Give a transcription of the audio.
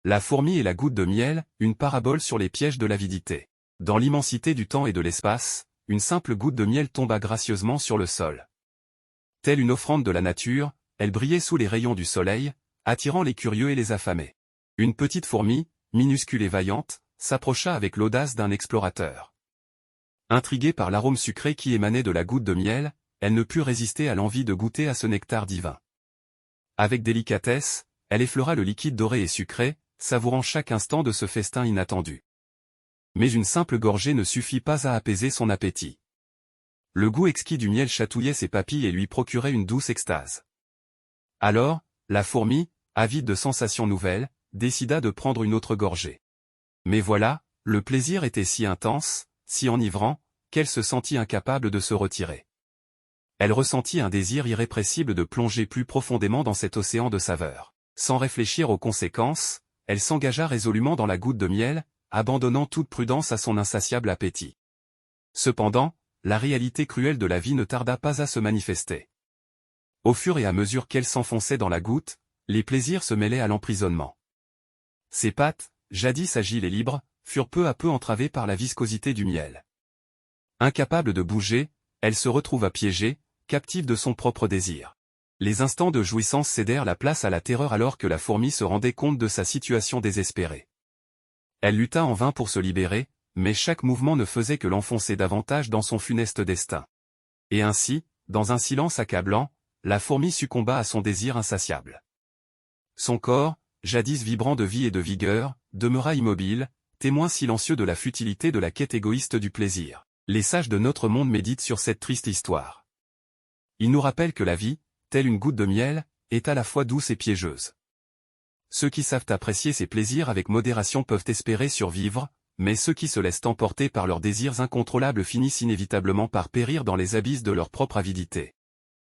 La fourmi et la goutte de miel, une parabole sur les pièges de l'avidité. Dans l'immensité du temps et de l'espace, une simple goutte de miel tomba gracieusement sur le sol. Telle une offrande de la nature, elle brillait sous les rayons du soleil, attirant les curieux et les affamés. Une petite fourmi, minuscule et vaillante, s'approcha avec l'audace d'un explorateur. Intriguée par l'arôme sucré qui émanait de la goutte de miel, elle ne put résister à l'envie de goûter à ce nectar divin. Avec délicatesse, elle effleura le liquide doré et sucré, savourant chaque instant de ce festin inattendu. Mais une simple gorgée ne suffit pas à apaiser son appétit. Le goût exquis du miel chatouillait ses papilles et lui procurait une douce extase. Alors, la fourmi, avide de sensations nouvelles, décida de prendre une autre gorgée. Mais voilà, le plaisir était si intense, si enivrant, qu'elle se sentit incapable de se retirer. Elle ressentit un désir irrépressible de plonger plus profondément dans cet océan de saveurs. Sans réfléchir aux conséquences, elle s'engagea résolument dans la goutte de miel, abandonnant toute prudence à son insatiable appétit. Cependant, la réalité cruelle de la vie ne tarda pas à se manifester. Au fur et à mesure qu'elle s'enfonçait dans la goutte, les plaisirs se mêlaient à l'emprisonnement. Ses pattes, jadis agiles et libres, furent peu à peu entravées par la viscosité du miel. Incapable de bouger, elle se retrouva piégée, captive de son propre désir. Les instants de jouissance cédèrent la place à la terreur alors que la fourmi se rendait compte de sa situation désespérée. Elle lutta en vain pour se libérer, mais chaque mouvement ne faisait que l'enfoncer davantage dans son funeste destin. Et ainsi, dans un silence accablant, la fourmi succomba à son désir insatiable. Son corps, jadis vibrant de vie et de vigueur, demeura immobile, témoin silencieux de la futilité de la quête égoïste du plaisir. Les sages de notre monde méditent sur cette triste histoire. Ils nous rappellent que la vie, telle une goutte de miel, est à la fois douce et piégeuse. Ceux qui savent apprécier ces plaisirs avec modération peuvent espérer survivre, mais ceux qui se laissent emporter par leurs désirs incontrôlables finissent inévitablement par périr dans les abysses de leur propre avidité.